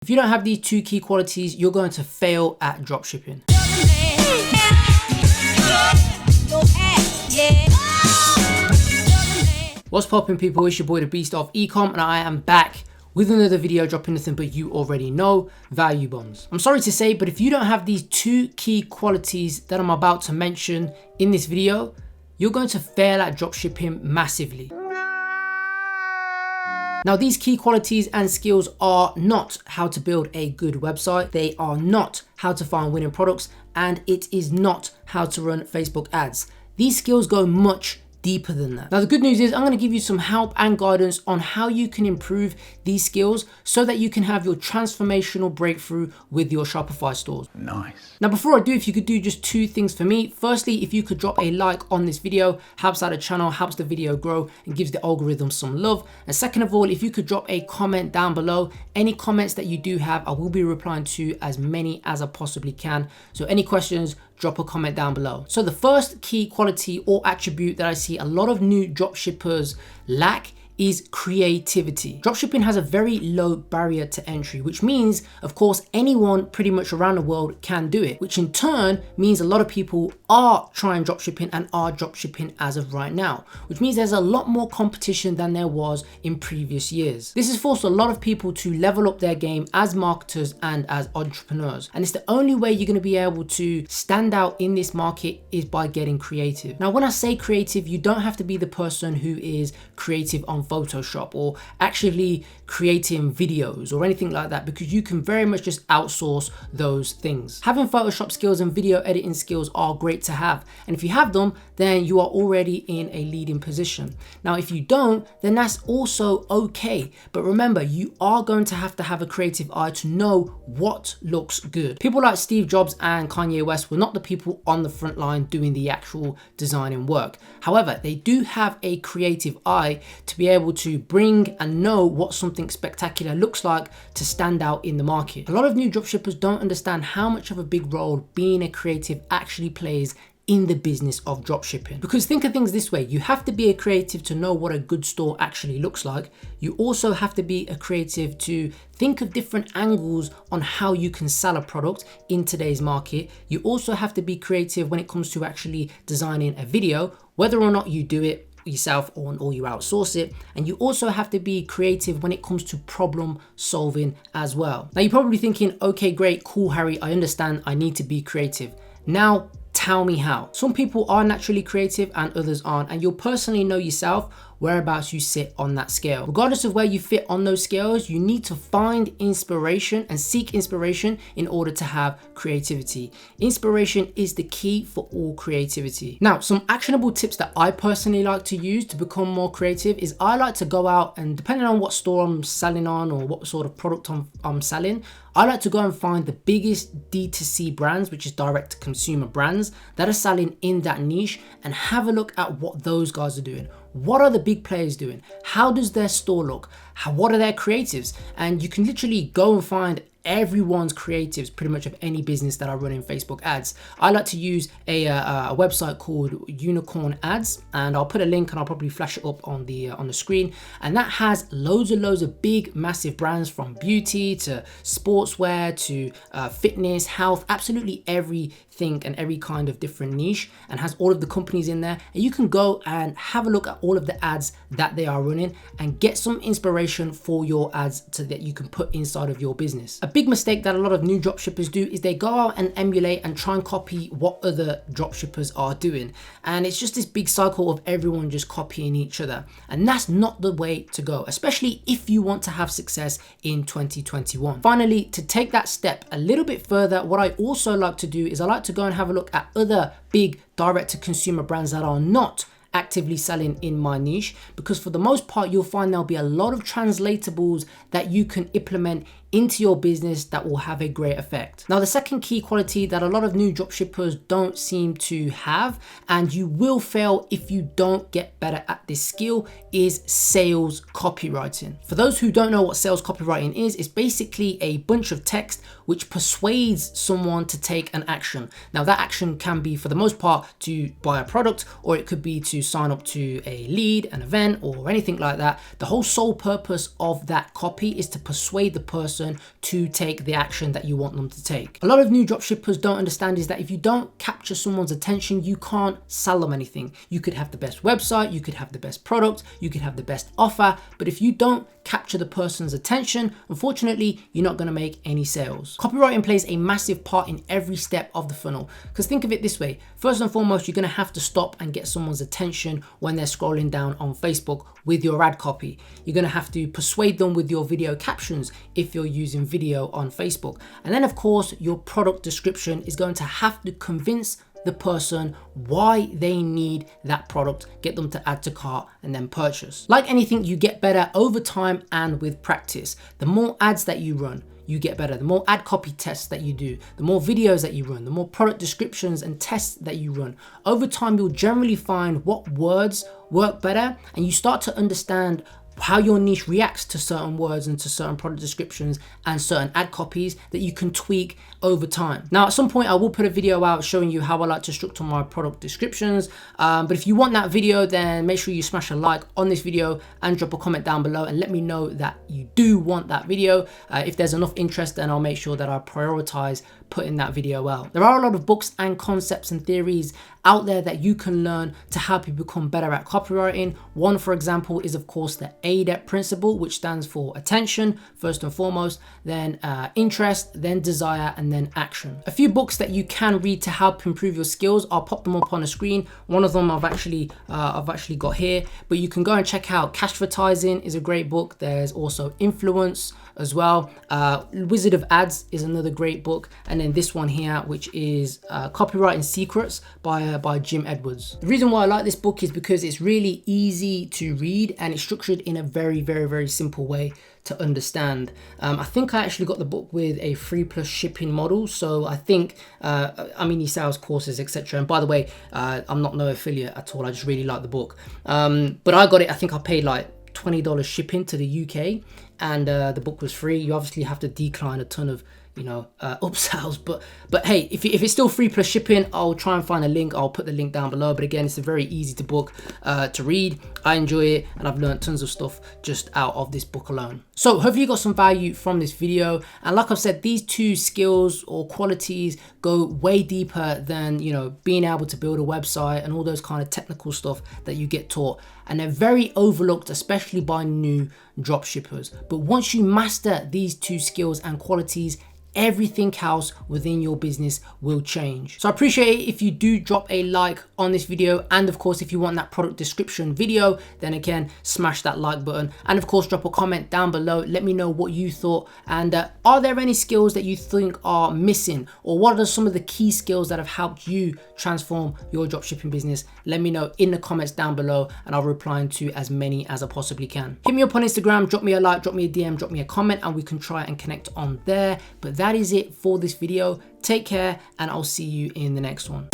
If you don't have these two key qualities, you're going to fail at dropshipping. What's poppin', people? It's your boy the Beast of Ecom, and I am back with another video dropping nothing but you already know, value bombs. I'm sorry to say, but if you don't have these two key qualities that I'm about to mention in this video, you're going to fail at dropshipping massively. Now, these key qualities and skills are not how to build a good website. They are not how to find winning products, and it is not how to run Facebook ads. These skills go much deeper than that. Now, the good news is I'm going to give you some help and guidance on how you can improve these skills so that you can have your transformational breakthrough with your Shopify stores. Nice. Now, before I do, if you could do just two things for me. Firstly, if you could drop a like on this video, helps out the channel, helps the video grow and gives the algorithm some love. And second of all, if you could drop a comment down below, any comments that you do have, I will be replying to as many as I possibly can. So any questions, drop a comment down below. So the first key quality or attribute that I see a lot of new dropshippers lack is creativity. Dropshipping has a very low barrier to entry, which means, of course, anyone pretty much around the world can do it, which in turn means a lot of people are trying dropshipping and are dropshipping as of right now, which means there's a lot more competition than there was in previous years. This has forced a lot of people to level up their game as marketers and as entrepreneurs. And it's the only way you're going to be able to stand out in this market is by getting creative. Now, when I say creative, you don't have to be the person who is creative on Photoshop or actually creating videos or anything like that, because you can very much just outsource those things. Having Photoshop skills and video editing skills are great to have, and if you have them, then you are already in a leading position. Now, if you don't, then that's also okay, but remember, you are going to have a creative eye to know what looks good. People like Steve Jobs and Kanye West were not the people on the front line doing the actual designing work. However, they do have a creative eye to be able to bring and know what something spectacular looks like to stand out in the market. A lot of new dropshippers don't understand how much of a big role being a creative actually plays in the business of dropshipping. Because think of things this way, you have to be a creative to know what a good store actually looks like. You also have to be a creative to think of different angles on how you can sell a product in today's market. You also have to be creative when it comes to actually designing a video, whether or not you do it yourself or you outsource it. And you also have to be creative when it comes to problem solving as well. Now, you're probably thinking, okay, great, cool, Harry, I understand, I need to be creative. Now, tell me how. Some people are naturally creative and others aren't, and you'll personally know yourself whereabouts you sit on that scale. Regardless of where you fit on those scales, you need to find inspiration and seek inspiration in order to have creativity. Inspiration is the key for all creativity. Now, some actionable tips that I personally like to use to become more creative is I like to go out and, depending on what store I'm selling on or what sort of product I'm selling, I like to go and find the biggest D2C brands, which is direct to consumer brands that are selling in that niche, and have a look at what those guys are doing. What are the big players doing? How does their store look? What are their creatives? And you can literally go and find everyone's creatives pretty much of any business that I run in Facebook ads. I like to use a website called Unicorn Ads, and I'll put a link and I'll probably flash it up on the screen, and that has loads of big massive brands, from beauty to sportswear to fitness, health, absolutely everything and every kind of different niche, and has all of the companies in there. And you can go and have a look at all of the ads that they are running and get some inspiration for your ads so that you can put inside of your business. A big mistake that a lot of new dropshippers do is they go out and emulate and try and copy what other dropshippers are doing, and it's just this big cycle of everyone just copying each other, and that's not the way to go, especially if you want to have success in 2021. Finally, to take that step a little bit further, what I also like to do is I like to go and have a look at other big direct to consumer brands that are not actively selling in my niche, because for the most part you'll find there'll be a lot of translatables that you can implement into your business that will have a great effect. Now, the second key quality that a lot of new dropshippers don't seem to have, and you will fail if you don't get better at this skill, is sales copywriting. For those who don't know what sales copywriting is, it's basically a bunch of text which persuades someone to take an action. Now, that action can be, for the most part, to buy a product, or it could be to sign up to a lead, an event, or anything like that. The whole sole purpose of that copy is to persuade the person person to take the action that you want them to take. A lot of new dropshippers don't understand is that if you don't capture someone's attention, you can't sell them anything. You could have the best website, you could have the best product, you could have the best offer, but if you don't capture the person's attention, unfortunately, you're not going to make any sales. Copywriting plays a massive part in every step of the funnel, because think of it this way. First and foremost, you're going to have to stop and get someone's attention when they're scrolling down on Facebook with your ad copy. You're going to have to persuade them with your video captions if you're using video on Facebook. And then of course, your product description is going to have to convince the person why they need that product, get them to add to cart and then purchase. Like anything, you get better over time and with practice. The more ads that you run, you get better. The more ad copy tests that you do, the more videos that you run, the more product descriptions and tests that you run. Over time, you'll generally find what words work better, and you start to understand how your niche reacts to certain words and to certain product descriptions and certain ad copies that you can tweak over time. Now, at some point, I will put a video out showing you how I like to structure my product descriptions. But if you want that video, then make sure you smash a like on this video and drop a comment down below and let me know that you do want that video. If there's enough interest, then I'll make sure that I prioritize putting that video out. There are a lot of books and concepts and theories out there that you can learn to help you become better at copywriting. One, for example, is of course the ADEP principle, which stands for attention, first and foremost, then interest, then desire, and then action. A few books that you can read to help improve your skills. I'll pop them up on the screen. One of them I've actually got here, but you can go and check out Cashvertising is a great book. There's also Influence as well. Wizard of Ads is another great book. And then this one here, which is Copywriting Secrets by Jim Edwards. The reason why I like this book is because it's really easy to read and it's structured in a very, very, very simple way to understand. I think I actually got the book with a 3+ shipping model. So I think, he sells courses, etc. And by the way, I'm not no affiliate at all. I just really like the book. But I got it, I think I paid like $20 shipping to the UK, and the book was free. You obviously have to decline a ton of upsells, but hey, if it's still 3+ shipping, I'll try and find a link. I'll put the link down below. But again, it's a very easy to book to read. I enjoy it, and I've learned tons of stuff just out of this book alone. So hopefully you got some value from this video. And like I've said, these two skills or qualities go way deeper than being able to build a website and all those kind of technical stuff that you get taught. And they're very overlooked, especially by new dropshippers. But once you master these two skills and qualities, everything else within your business will change. So I appreciate it if you do drop a like on this video, and of course if you want that product description video, then again smash that like button, and of course drop a comment down below. Let me know what you thought, and are there any skills that you think are missing, or what are some of the key skills that have helped you transform your dropshipping business? Let me know in the comments down below, and I'll reply to as many as I possibly can. Hit me up on Instagram, drop me a like, drop me a DM, drop me a comment, and we can try and connect on there. But that is it for this video. Take care, and I'll see you in the next one.